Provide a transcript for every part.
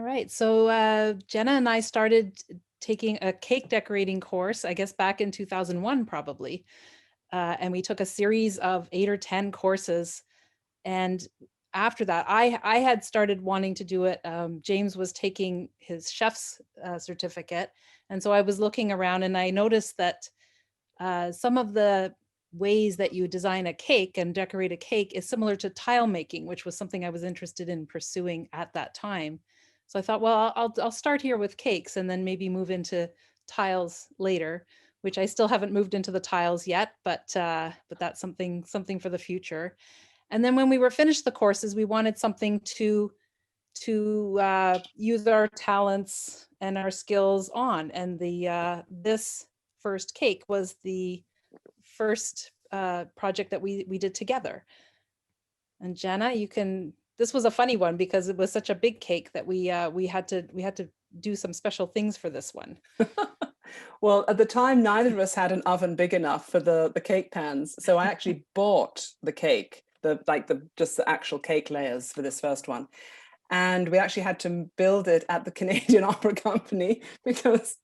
right. So Jenna and I started taking a cake decorating course, I guess back in 2001 probably. And we took a series of 8 or 10 courses. And after that, I had started wanting to do it. James was taking his chef's certificate. And so I was looking around and I noticed that some of the ways that you design a cake and decorate a cake is similar to tile making, which was something I was interested in pursuing at that time. So I thought, well, I'll start here with cakes and then maybe move into tiles later, which I still haven't moved into the tiles yet, but that's something for the future. And then when we were finished the courses, we wanted something to use our talents and our skills on. And the this first cake was the first project that we did together. And Gianna, this was a funny one because it was such a big cake that we had to do some special things for this one. Well, at the time, neither of us had an oven big enough for the cake pans. So I actually bought the cake, just the actual cake layers for this first one. And we actually had to build it at the Canadian Opera Company because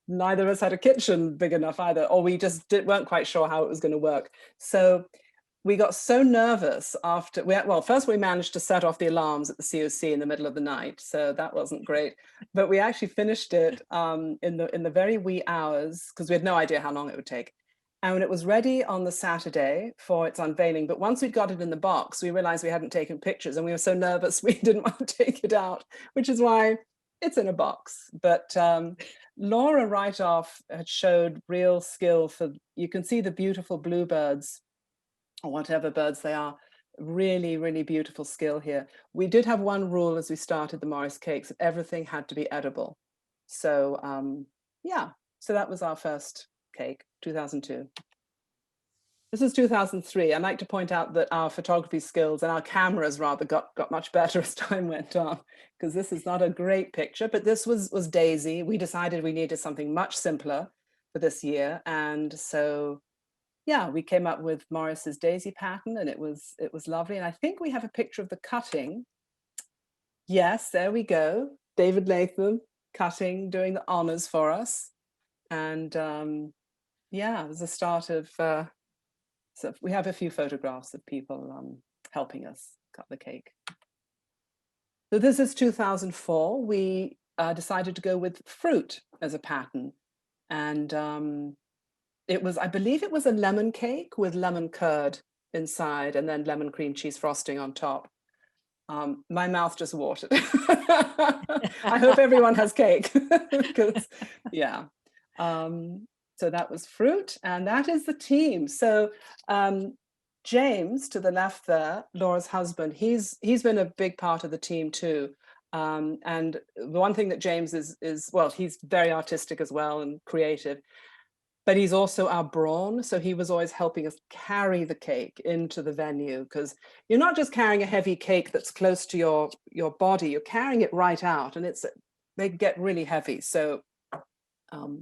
neither of us had a kitchen big enough either, or we just weren't quite sure how it was going to work. So we got so nervous after first we managed to set off the alarms at the COC in the middle of the night, so that wasn't great. But we actually finished it in the very wee hours because we had no idea how long it would take. And when it was ready on the Saturday for its unveiling, but once we'd got it in the box, we realized we hadn't taken pictures and we were so nervous we didn't want to take it out, which is why it's in a box. But Laura right off had showed real skill you can see the beautiful bluebirds or whatever birds they are. Really, really beautiful skill here. We did have one rule as we started the Morris cakes, that everything had to be edible. So yeah, so that was our first cake, 2002. This is 2003. I'd like to point out that our photography skills and our cameras rather got much better as time went on, because this is not a great picture, but this was Daisy. We decided we needed something much simpler for this year. And so, yeah, we came up with Morris's Daisy pattern and it was lovely. And I think we have a picture of the cutting. Yes, there we go. David Latham cutting, doing the honors for us. And yeah, it was the start of, so we have a few photographs of people helping us cut the cake. So this is 2004. We decided to go with fruit as a pattern. And I believe it was a lemon cake with lemon curd inside and then lemon cream cheese frosting on top. My mouth just watered. I hope everyone has cake because, yeah. So that was fruit, and that is the team. So James, to the left there, Laura's husband, he's been a big part of the team too. And the one thing that James is, well, he's very artistic as well and creative, but he's also our brawn. So he was always helping us carry the cake into the venue, because you're not just carrying a heavy cake that's close to your body, you're carrying it right out, and they get really heavy. So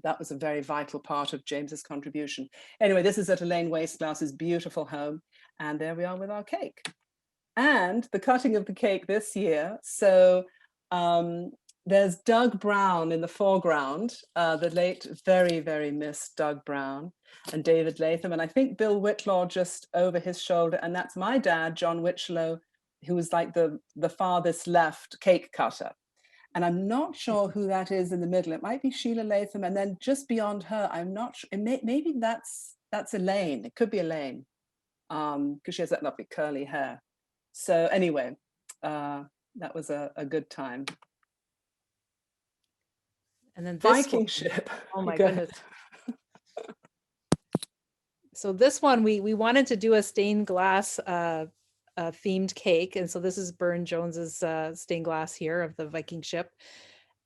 that was a very vital part of James's contribution. Anyway, this is at Elaine Wasteglass's beautiful home. And there we are with our cake. And the cutting of the cake this year. So there's Doug Brown in the foreground, the late, very, very missed Doug Brown, and David Latham. And I think Bill Whitlaw just over his shoulder. And that's my dad, John Whitlow, who was like the farthest left cake cutter. And I'm not sure who that is in the middle. It might be Sheila Latham. And then just beyond her, I'm not sure. Maybe that's Elaine. It could be Elaine, because she has that lovely curly hair. So anyway, that was a good time. And then Viking Ship. Oh my goodness. So this one, we wanted to do a stained glass themed cake. And so this is Burne Jones's stained glass here of the Viking ship.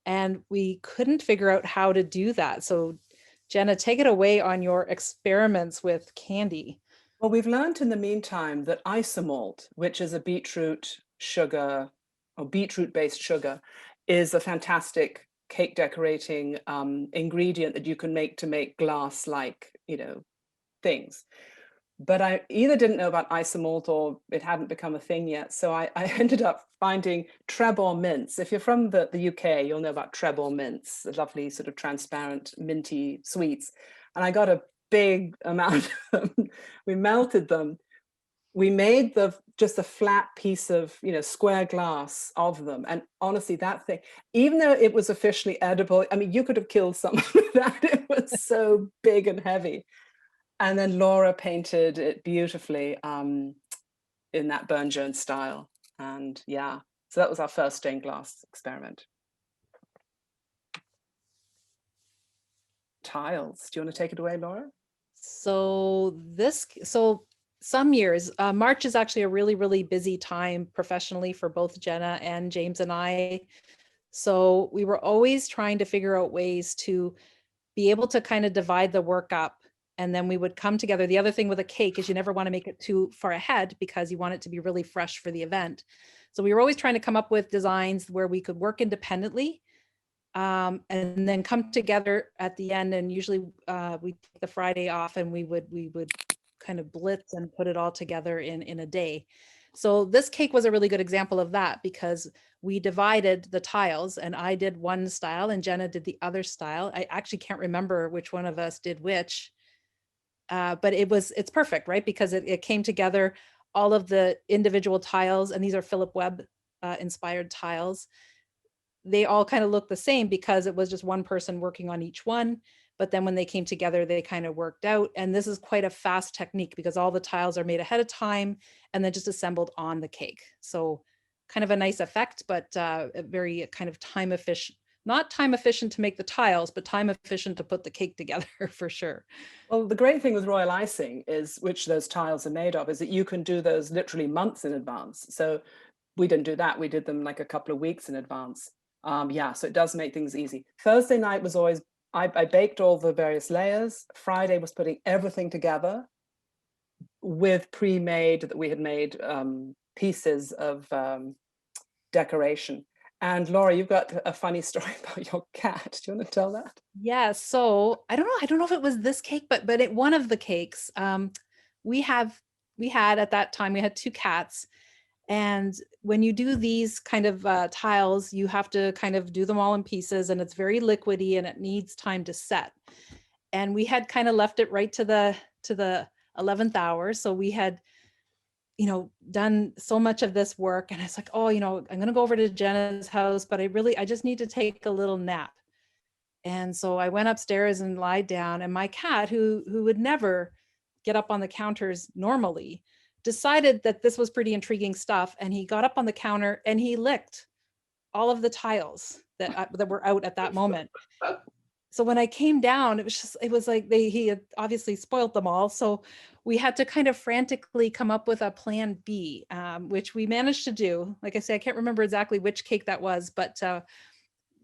And we couldn't figure out how to do that. So Gianna, take it away on your experiments with candy. Well, we've learned in the meantime that Isomalt, which is a beetroot sugar or beetroot-based sugar, is a fantastic cake decorating ingredient that you can make to make glass-like, things. but I either didn't know about Isomalt or it hadn't become a thing yet. So I ended up finding Trebor mints. If you're from the UK, you'll know about Trebor mints, the lovely sort of transparent minty sweets. And I got a big amount of them. We melted them. We made just a flat piece of, square glass of them. And honestly, that thing, even though it was officially edible, I mean, you could have killed someone with that. It was so big and heavy. And then Laura painted it beautifully in that Burne Jones style. And yeah, so that was our first stained glass experiment. Tiles. Do you want to take it away, Laura? So some years, March is actually a really, really busy time professionally for both Jenna and James and I. So we were always trying to figure out ways to be able to kind of divide the work up, and then we would come together. The other thing with a cake is you never want to make it too far ahead because you want it to be really fresh for the event. So we were always trying to come up with designs where we could work independently, and then come together at the end. And usually we take the Friday off, and we would kind of blitz and put it all together in a day. So this cake was a really good example of that, because we divided the tiles, and I did one style and Jenna did the other style. I actually can't remember which one of us did which, but it's perfect, right? Because it came together, all of the individual tiles, and these are Philip Webb inspired tiles. They all kind of look the same because it was just one person working on each one. But then when they came together, they kind of worked out. And this is quite a fast technique because all the tiles are made ahead of time and then just assembled on the cake. So kind of a nice effect, but a very kind of time efficient, not time efficient to make the tiles, but time efficient to put the cake together for sure. Well, the great thing with royal icing is, which those tiles are made of, is that you can do those literally months in advance. So we didn't do that. We did them like a couple of weeks in advance. Yeah, so it does make things easy. Thursday night was always, I baked all the various layers. Friday was putting everything together with pre-made, that we had made pieces of decoration. And Laura, you've got a funny story about your cat. Do you want to tell that? Yeah, so I don't know if it was this cake, but one of the cakes, we had at that time, we had two cats. And when you do these kind of tiles, you have to kind of do them all in pieces, and it's very liquidy and it needs time to set. And we had kind of left it right to the 11th hour. So we had, done so much of this work, and it's like, oh, I'm going to go over to Jenna's house, but I just need to take a little nap. And so I went upstairs and lied down, and my cat, who would never get up on the counters normally, decided that this was pretty intriguing stuff. And he got up on the counter and he licked all of the tiles that were out at that moment. So when I came down, it was like he had obviously spoiled them all. So we had to kind of frantically come up with a plan B, which we managed to do. Like I say, I can't remember exactly which cake that was, but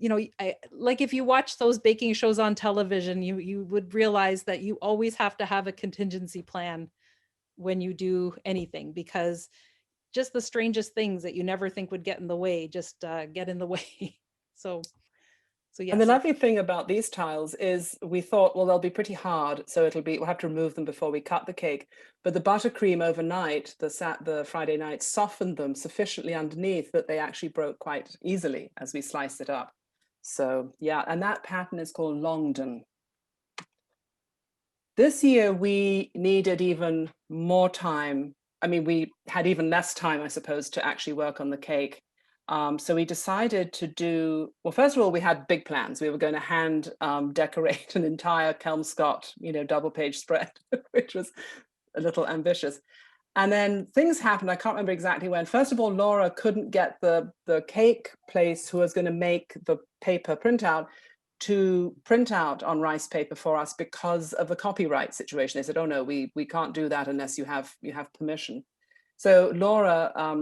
like if you watch those baking shows on television, you would realize that you always have to have a contingency plan when you do anything, because just the strangest things that you never think would get in the way just get in the way. So yes. And the lovely thing about these tiles is we thought, well, they'll be pretty hard, so we'll have to remove them before we cut the cake. But the buttercream overnight, the Friday night, softened them sufficiently underneath that they actually broke quite easily as we sliced it up. So yeah, and that pattern is called Longdon. This year we needed even more time. I mean, we had even less time, I suppose, to actually work on the cake. So we decided to do, well, first of all, we had big plans. We were going to hand decorate an entire Kelmscott, double page spread, which was a little ambitious. And then things happened. I can't remember exactly when. First of all, Laura couldn't get the cake place who was going to make the paper printout to print out on rice paper for us because of the copyright situation. They said, oh no, we can't do that unless you have permission. So Laura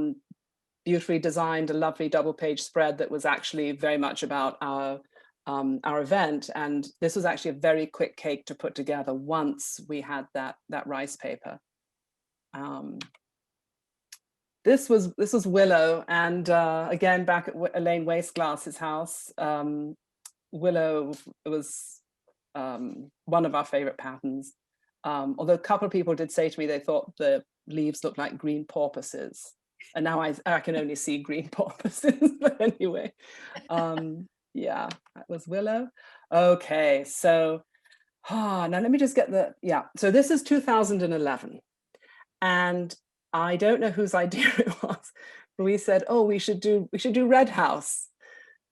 beautifully designed a lovely double page spread that was actually very much about our event. And this was actually a very quick cake to put together once we had that rice paper. This was Willow, and again back at Elaine Wasteglass's house. Willow was one of our favorite patterns. Although a couple of people did say to me they thought the leaves looked like green porpoises. And now I can only see green porpoises. But anyway, yeah, that was Willow. Okay, so now let me just get so this is 2011. And I don't know whose idea it was, but we said, oh, we should do Red House,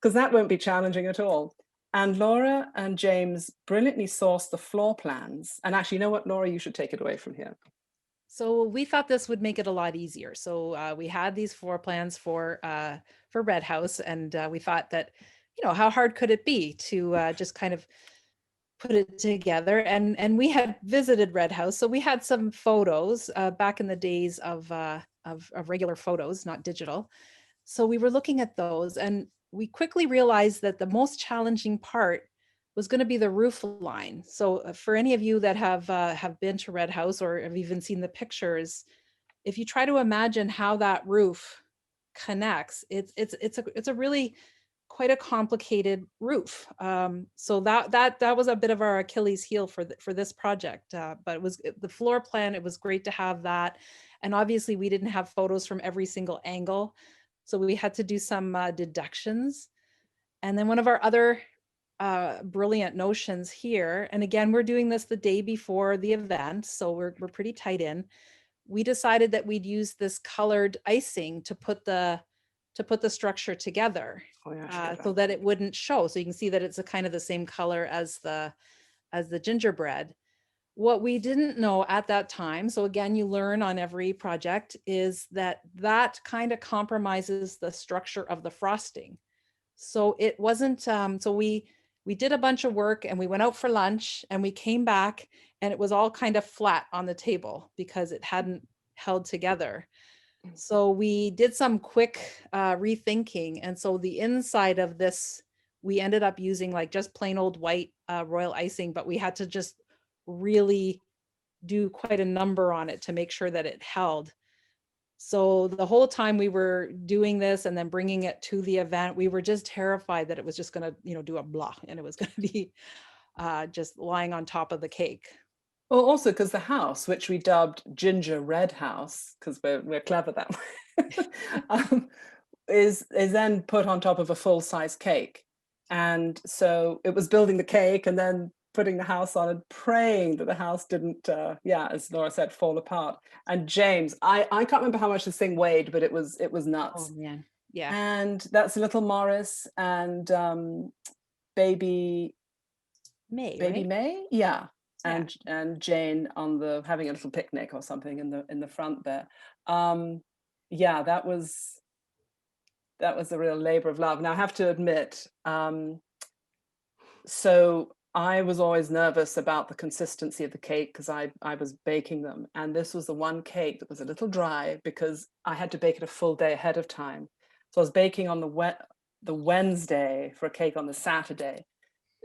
because that won't be challenging at all. And Laura and James brilliantly sourced the floor plans. And actually, you know what, Laura, you should take it away from here. So we thought this would make it a lot easier. So we had these floor plans for Red House, and we thought that, how hard could it be to just kind of put it together? And we had visited Red House, so we had some photos back in the days of regular photos, not digital. So we were looking at those, and we quickly realized that the most challenging part was going to be the roof line. So for any of you that have been to Red House or have even seen the pictures, if you try to imagine how that roof connects, it's a really quite a complicated roof. So that was a bit of our Achilles heel for this project. But it was the floor plan. It was great to have that, and obviously we didn't have photos from every single angle, so we had to do some deductions. And then one of our other brilliant notions here, and again, we're doing this the day before the event, so we're pretty tight in. We decided that we'd use this colored icing to put the structure together, so that it wouldn't show. So you can see that it's a kind of the same color as the gingerbread. What we didn't know at that time, so again, you learn on every project, is that kind of compromises the structure of the frosting. So it wasn't, so we did a bunch of work, and we went out for lunch, and we came back, and it was all kind of flat on the table because it hadn't held together. So we did some quick rethinking. And so the inside of this, we ended up using like just plain old white royal icing, but we had to just really do quite a number on it to make sure that it held. So the whole time we were doing this and then bringing it to the event, we were just terrified that it was just going to, do a blah, and it was going to be just lying on top of the cake. Well, also because the house, which we dubbed Ginger Red House, because we're clever that way, is then put on top of a full-size cake. And so it was building the cake and then putting the house on and praying that the house didn't, as Laura said, fall apart. And James, I can't remember how much this thing weighed, but it was nuts. Oh man, yeah. And that's little Morris and baby May, right? May, yeah. Yeah. And Jane having a little picnic or something in the front there. That was a real labor of love. Now I have to admit, so I was always nervous about the consistency of the cake because I was baking them, and this was the one cake that was a little dry because I had to bake it a full day ahead of time. So I was baking on the Wednesday for a cake on the Saturday.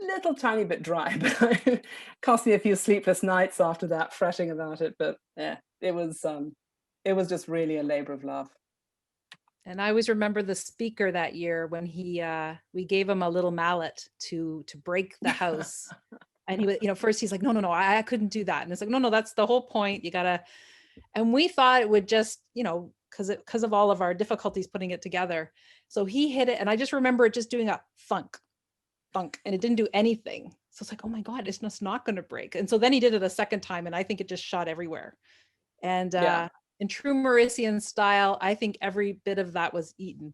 Little tiny bit dry, but it cost me a few sleepless nights after that, fretting about it. But yeah, it was just really a labor of love. And I always remember the speaker that year when we gave him a little mallet to break the house. And he was, first he's like, no, I couldn't do that. And it's like, no, that's the whole point. You gotta, and we thought it would just, because of all of our difficulties putting it together. So he hit it, and I just remember it just doing a thunk, and it didn't do anything. So it's like, oh my God, it's just not going to break. And so then he did it a second time, and I think it just shot everywhere. And in true Mauritian style, I think every bit of that was eaten.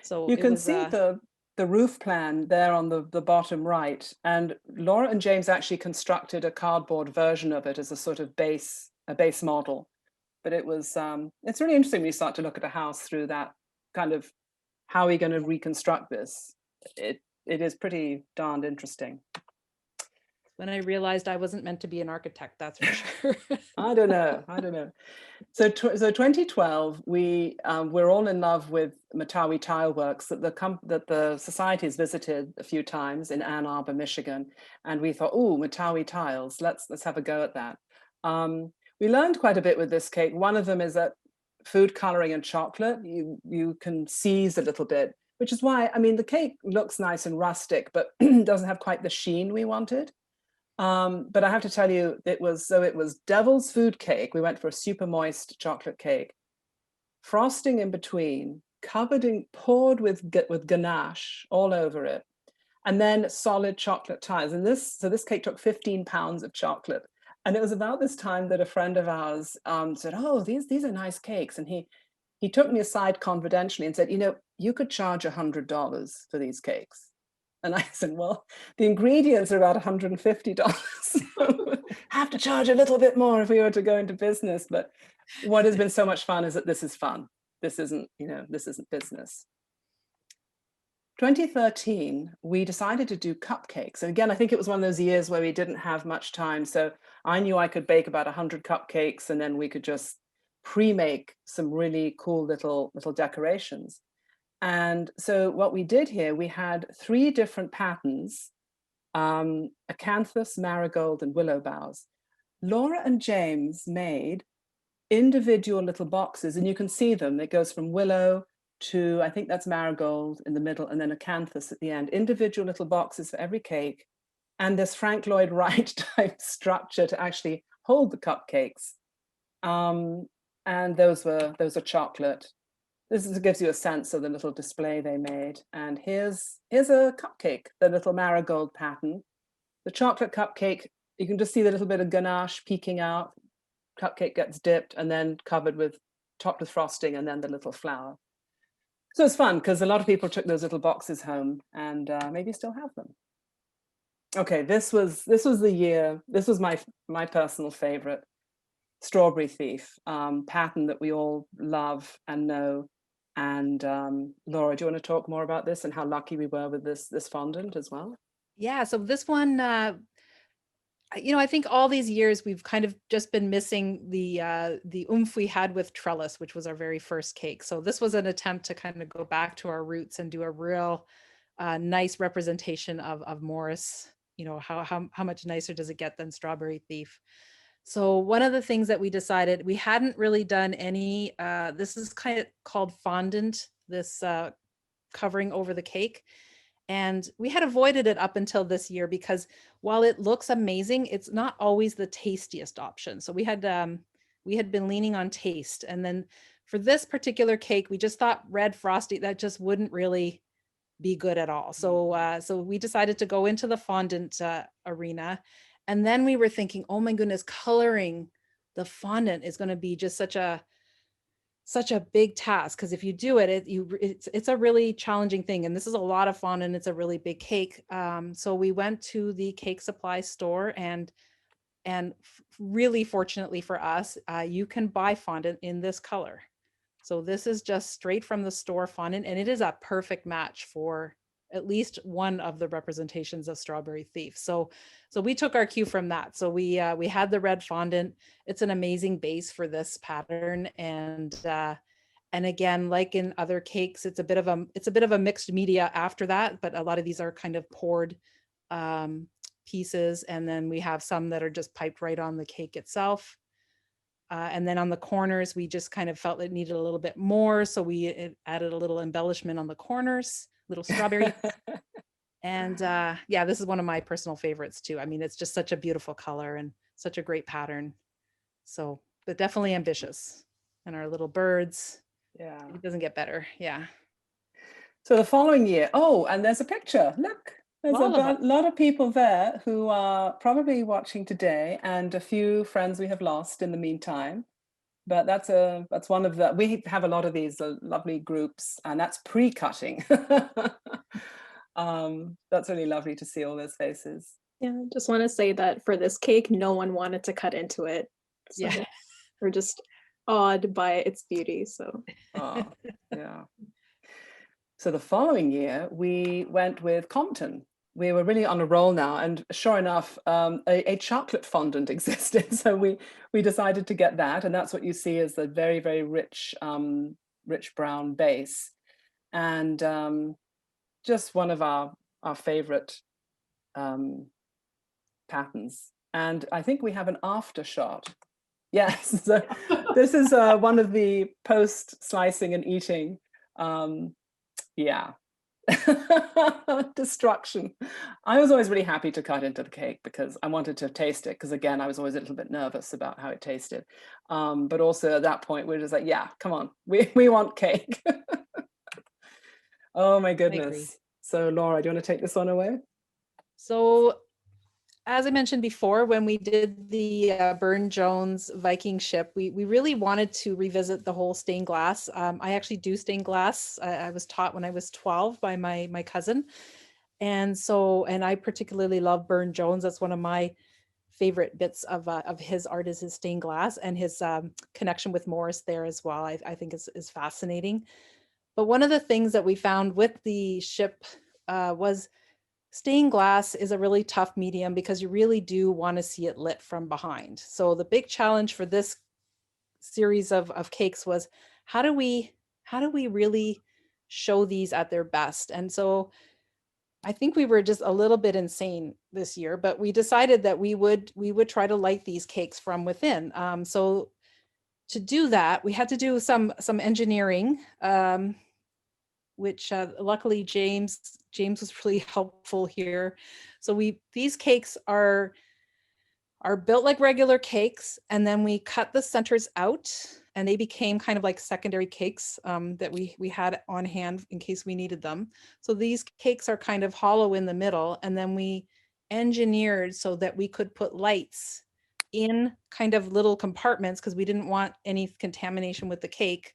So you can see the roof plan there on the bottom right. And Laura and James actually constructed a cardboard version of it as a sort of base model. But it was it's really interesting when you start to look at a house through that kind of, how are we going to reconstruct this? It is pretty darned interesting. When I realized I wasn't meant to be an architect, that's for sure. I don't know. So 2012, we're all in love with Matawi Tile Works that the society has visited a few times in Ann Arbor, Michigan, and we thought, oh, Matawi tiles, let's have a go at that. We learned quite a bit with this cake. One of them is that food coloring and chocolate, you can seize a little bit, which is why, the cake looks nice and rustic, but doesn't have quite the sheen we wanted. But I have to tell you, it was devil's food cake. We went for a super moist chocolate cake, frosting in between, poured with ganache all over it, and then solid chocolate tiles. And this cake took 15 pounds of chocolate. And it was about this time that a friend of ours said, "Oh, these are nice cakes." And he took me aside confidentially and said, "You know, you could charge $100 for these cakes." And I said, "Well, the ingredients are about $150. So have to charge a little bit more if we were to go into business." But what has been so much fun is that this is fun. This isn't business. 2013, we decided to do cupcakes. And again, I think it was one of those years where we didn't have much time. So I knew I could bake about 100 cupcakes, and then we could just pre-make some really cool little decorations. And so what we did here, we had 3 different patterns, acanthus, marigold, and willow boughs. Laura and James made individual little boxes, and you can see them. It goes from willow to, I think that's marigold in the middle, and then acanthus at the end. Individual little boxes for every cake, and this Frank Lloyd Wright type structure to actually hold the cupcakes. And those are chocolate. This gives you a sense of the little display they made. And here's a cupcake, the little marigold pattern. The chocolate cupcake, you can just see the little bit of ganache peeking out. Cupcake gets dipped and then topped with frosting, and then the little flower. So it's fun because a lot of people took those little boxes home, and maybe still have them. Okay, this was the year. This was my personal favorite, Strawberry Thief, pattern that we all love and know. And Laura, do you want to talk more about this and how lucky we were with this fondant as well? Yeah, so this one, I think all these years we've kind of just been missing the oomph we had with trellis, which was our very first cake. So this was an attempt to kind of go back to our roots and do a real nice representation of Morris. How much nicer does it get than Strawberry Thief? So one of the things that we decided, we hadn't really done any, this is kind of called fondant, this covering over the cake. And we had avoided it up until this year because while it looks amazing, it's not always the tastiest option. So we had been leaning on taste. And then for this particular cake, we just thought red frosting, that just wouldn't really be good at all. So we decided to go into the fondant arena. And then we were thinking, oh my goodness, coloring the fondant is going to be just such a big task, because if you do it, it's a really challenging thing. And this is a lot of fondant. It's a really big cake. So we went to the cake supply store, and really fortunately for us, you can buy fondant in this color. So this is just straight from the store fondant, and it is a perfect match for at least one of the representations of Strawberry Thief. So we took our cue from that. So we had the red fondant. It's an amazing base for this pattern, and again, like in other cakes, it's a bit of a mixed media after that. But a lot of these are kind of poured pieces, and then we have some that are just piped right on the cake itself. And then on the corners, we just kind of felt it needed a little bit more, so we added a little embellishment on the corners. Little strawberry. And yeah, this is one of my personal favorites too. I mean, it's just such a beautiful color and such a great pattern. So, but definitely ambitious. And our little birds. Yeah. It doesn't get better. Yeah. So the following year, and there's a picture. Look, there's a lot of people there who are probably watching today, and a few friends we have lost in the meantime. But that's one of the, we have a lot of these lovely groups, and that's pre-cutting. That's really lovely to see all those faces. Yeah, I just want to say that for this cake, no one wanted to cut into it. So Yeah. we're just awed by its beauty. So yeah. So the following year, we went with Compton. We were really on a roll now, and sure enough, a chocolate fondant existed. So we decided to get that, and that's what you see as the very, very rich, rich brown base, and just one of our favorite patterns. And I think we have an after shot. Yes, so this is one of the post slicing and eating. Yeah. Destruction. I was always really happy to cut into the cake because I wanted to taste it, because again, I was always a little bit nervous about how it tasted. But also at that point, we're just like, yeah, come on, we want cake. Oh my I agree. goodness. So Laura, do you want to take this one away? So as I mentioned before, when we did the Burne-Jones Viking Ship, we really wanted to revisit the whole stained glass. I actually do stained glass. I was taught when I was 12 by my cousin. And I particularly love Burne-Jones. That's one of my favorite bits of his art, is his stained glass, and his connection with Morris there as well. I think is fascinating. But one of the things that we found with the ship was stained glass is a really tough medium because you really do want to see it lit from behind. So the big challenge for this series of cakes was, how do we really show these at their best? And so I think we were just a little bit insane this year, but we decided that we would try to light these cakes from within. So to do that, we had to do some engineering, which luckily James was really helpful here. So these cakes are built like regular cakes, and then we cut the centers out, and they became kind of like secondary cakes that we had on hand in case we needed them. So these cakes are kind of hollow in the middle, and then we engineered so that we could put lights in kind of little compartments, because we didn't want any contamination with the cake,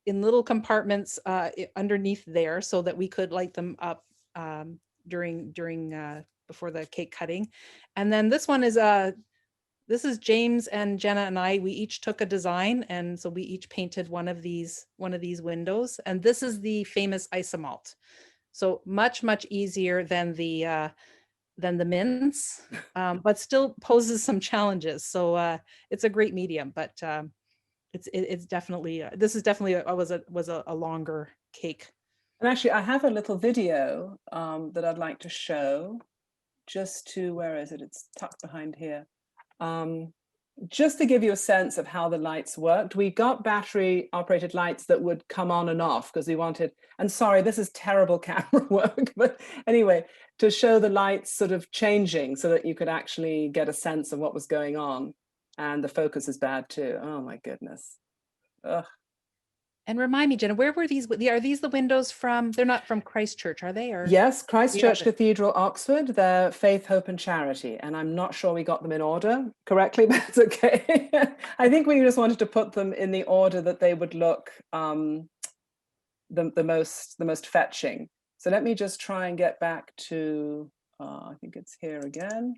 in little compartments underneath there, so that we could light them up during before the cake cutting. And then this one is this is James and Gianna and I. We each took a design, and so we each painted one of these windows. And this is the famous Isomalt. So much easier than the mints, but still poses some challenges. So it's a great medium, but it's definitely this is definitely was a longer cake. And actually, I have a little video that I'd like to show. Just to, where is it? It's tucked behind here. Just to give you a sense of how the lights worked. We got battery operated lights that would come on and off because we wanted, and sorry, this is terrible camera work, but anyway, to show the lights sort of changing so that you could actually get a sense of what was going on. And the focus is bad too. Oh my goodness. Ugh. And remind me, Jenna, where were these? Are these the windows from? They're not from Christchurch, are they? Or yes, Christchurch Cathedral, Oxford. They're Faith, Hope and Charity. And I'm not sure we got them in order correctly, but it's okay. I think we just wanted to put them in the order that they would look the most fetching. So let me just try and get back to, I think it's here again.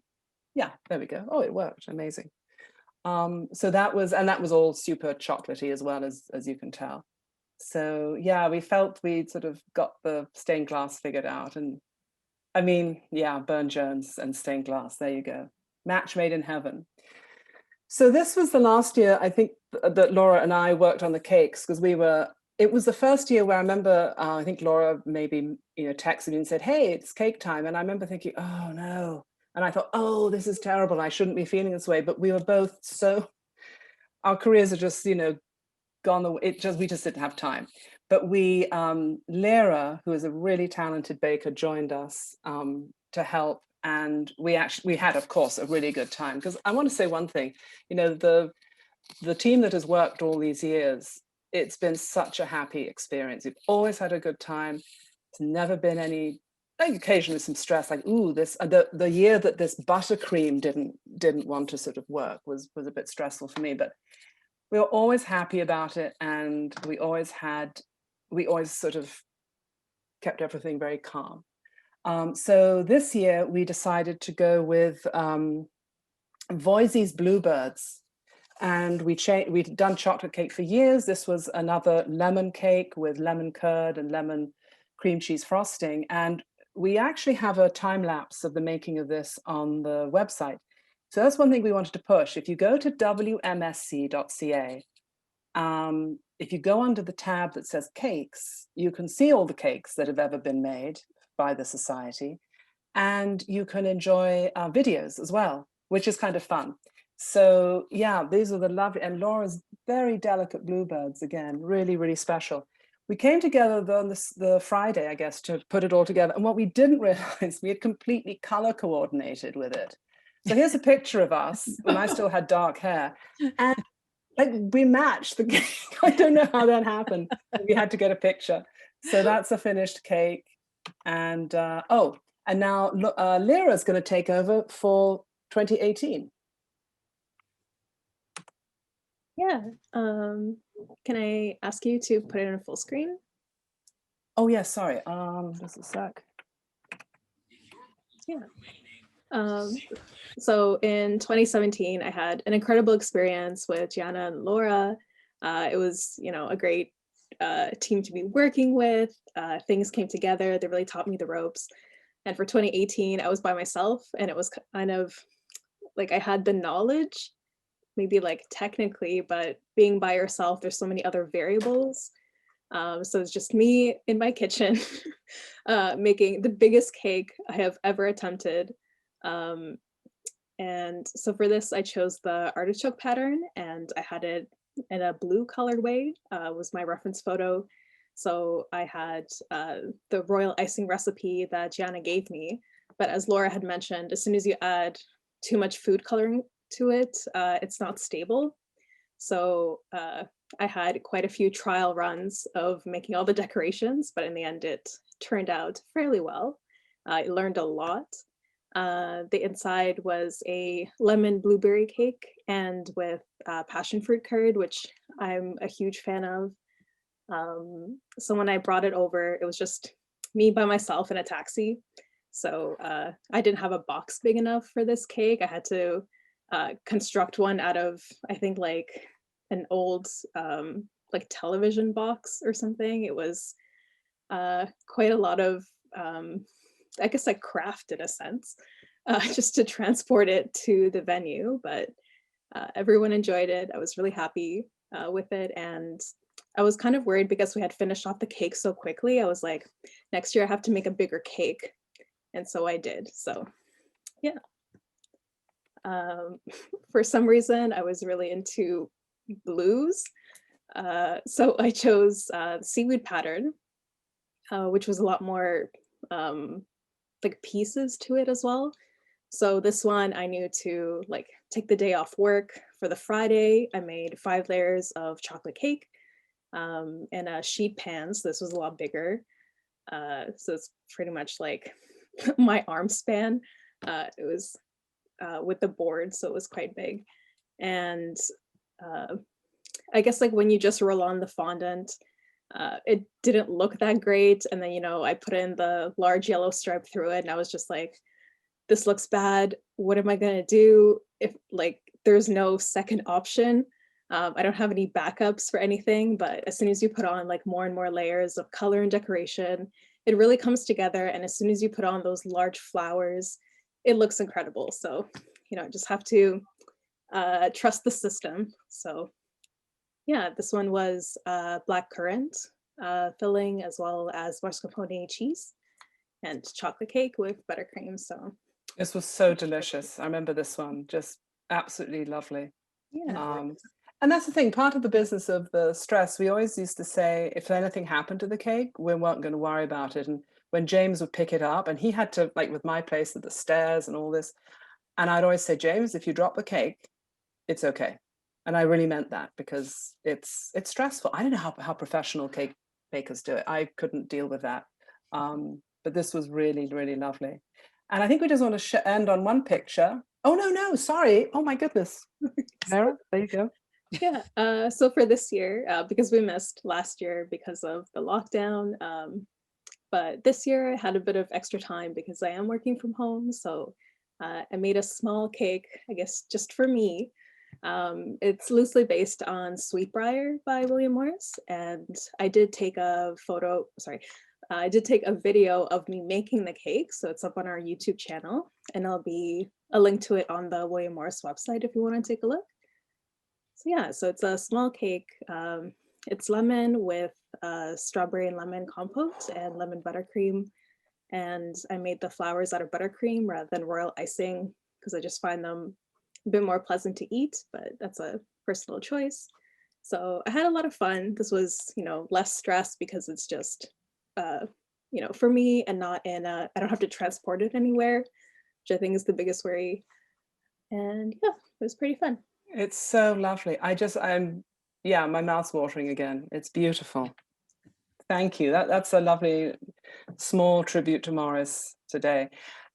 Yeah, there we go. Oh, it worked. Amazing. So that was all super chocolatey as well, as you can tell. So yeah, we felt we'd sort of got the stained glass figured out. And I mean, yeah, Burne-Jones and stained glass, there you go. Match made in heaven. So this was the last year, I think, that Laura and I worked on the cakes, because it was the first year where I remember, I think Laura maybe, texted me and said, hey, it's cake time. And I remember thinking, oh no. And I thought, oh, this is terrible. I shouldn't be feeling this way. But we were both our careers are just, gone. We just didn't have time. But Lera, who is a really talented baker, joined us to help. And we had, of course, a really good time. Because I want to say one thing, the team that has worked all these years, it's been such a happy experience. We've always had a good time. There's never been any, occasionally some stress, like, ooh, the year that this buttercream didn't want to sort of work was a bit stressful for me, but we were always happy about it, and we always sort of kept everything very calm. So this year we decided to go with Voisey's Bluebirds, and we'd done chocolate cake for years. This was another lemon cake with lemon curd and lemon cream cheese frosting, and we actually have a time lapse of the making of this on the website. So that's one thing we wanted to push. If you go to WMSC.ca, if you go under the tab that says cakes, you can see all the cakes that have ever been made by the Society, and you can enjoy videos as well, which is kind of fun. So yeah, these are the lovely, and Laura's very delicate bluebirds, again, really, really special. we came together on the Friday, I guess, to put it all together. And what we didn't realize, we had completely color coordinated with it. So here's a picture of us when I still had dark hair. And like we matched the cake. I don't know how that happened. We had to get a picture. So that's a finished cake. And and now Lera's going to take over for 2018. Yeah. Can I ask you to put it in full screen? Oh yeah, sorry. Just a sec. Yeah. So in 2017, I had an incredible experience with Gianna and Laura. It was, a great team to be working with. Things came together. They really taught me the ropes. And for 2018, I was by myself, and it was kind of like I had the knowledge, maybe like technically, but being by yourself, there's so many other variables. So it's just me in my kitchen making the biggest cake I have ever attempted. And so for this, I chose the artichoke pattern, and I had it in a blue colorway, was my reference photo. So I had the royal icing recipe that Gianna gave me. But as Laura had mentioned, as soon as you add too much food coloring to it, it's not stable. So I had quite a few trial runs of making all the decorations, but in the end, it turned out fairly well. I learned a lot. The inside was a lemon blueberry cake and with passion fruit curd, which I'm a huge fan of. So when I brought it over, it was just me by myself in a taxi. So I didn't have a box big enough for this cake. I had to construct one out of, I think, like an old like television box or something. It was quite a lot of I guess like craft in a sense, just to transport it to the venue. But everyone enjoyed it. I was really happy with it. And I was kind of worried because we had finished off the cake so quickly. I was like, next year I have to make a bigger cake. And so I did. So yeah. For some reason, I was really into blues. So I chose Seaweed Pattern, which was a lot more like pieces to it as well. So this one I knew to like take the day off work. For the Friday, I made 5 layers of chocolate cake in a sheet pan. So this was a lot bigger. So it's pretty much like my arm span. It was with the board, so it was quite big. And I guess like when you just roll on the fondant, it didn't look that great. And then, I put in the large yellow stripe through it, and I was just like, this looks bad. What am I going to do if like there's no second option? I don't have any backups for anything, but as soon as you put on like more and more layers of color and decoration, it really comes together. And as soon as you put on those large flowers, it looks incredible. So, just have to trust the system. So yeah, this one was black currant filling, as well as mascarpone cheese and chocolate cake with buttercream. So This was so delicious. I remember this one, just absolutely lovely. yeah. And that's the thing, part of the business of the stress, we always used to say, if anything happened to the cake, we weren't going to worry about it. And when James would pick it up, and he had to, like with my place at the stairs and all this, and I'd always say, James, if you drop the cake, it's okay. And I really meant that, because it's stressful. I don't know how professional cake bakers do it. I couldn't deal with that. But this was really, really lovely. And I think we just want to end on one picture. Oh, no, sorry. Oh, my goodness. Lera, there you go. Yeah. So for this year, because we missed last year because of the lockdown, but this year I had a bit of extra time because I am working from home. So I made a small cake, I guess, just for me. It's loosely based on Sweetbriar by William Morris. And I did take a video of me making the cake. So it's up on our YouTube channel, and there'll be a link to it on the William Morris website if you want to take a look. So yeah, so it's a small cake. It's lemon with strawberry and lemon compote and lemon buttercream. And I made the flowers out of buttercream rather than royal icing, because I just find them a bit more pleasant to eat, but that's a personal choice. So I had a lot of fun. This was, less stress because it's just, for me and not I don't have to transport it anywhere, which I think is the biggest worry. And yeah, it was pretty fun. It's so lovely. Yeah, my mouth's watering again. It's beautiful. Thank you. That's a lovely small tribute to Morris today.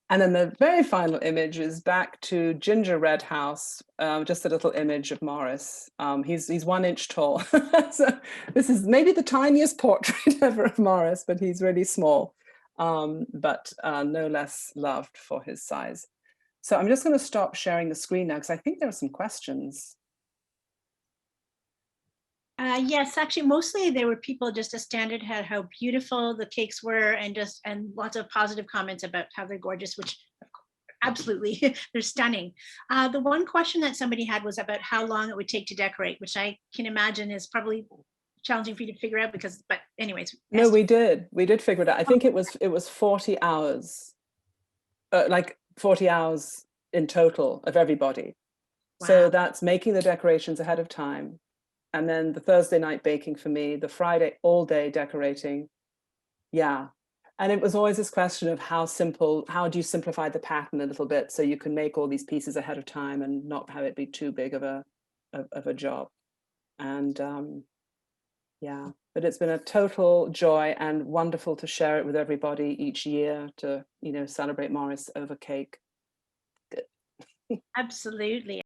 And then the very final image is back to Ginger Red House, just a little image of Morris. He's 1 inch tall. So this is maybe the tiniest portrait ever of Morris, but he's really small, but no less loved for his size. So I'm just going to stop sharing the screen now because I think there are some questions. Yes, actually, mostly there were people just a standard had how beautiful the cakes were, and lots of positive comments about how they're gorgeous, which absolutely they're stunning. The one question that somebody had was about how long it would take to decorate, which I can imagine is probably challenging for you to figure out but anyways. No, we did figure it out. I think it was 40 hours, like 40 hours in total of everybody. Wow. So that's making the decorations ahead of time. And then the Thursday night baking for me, the Friday all day decorating. Yeah. And it was always this question of how do you simplify the pattern a little bit so you can make all these pieces ahead of time and not have it be too big of a job. And yeah, but it's been a total joy and wonderful to share it with everybody each year to, celebrate Morris over cake. Good. Absolutely.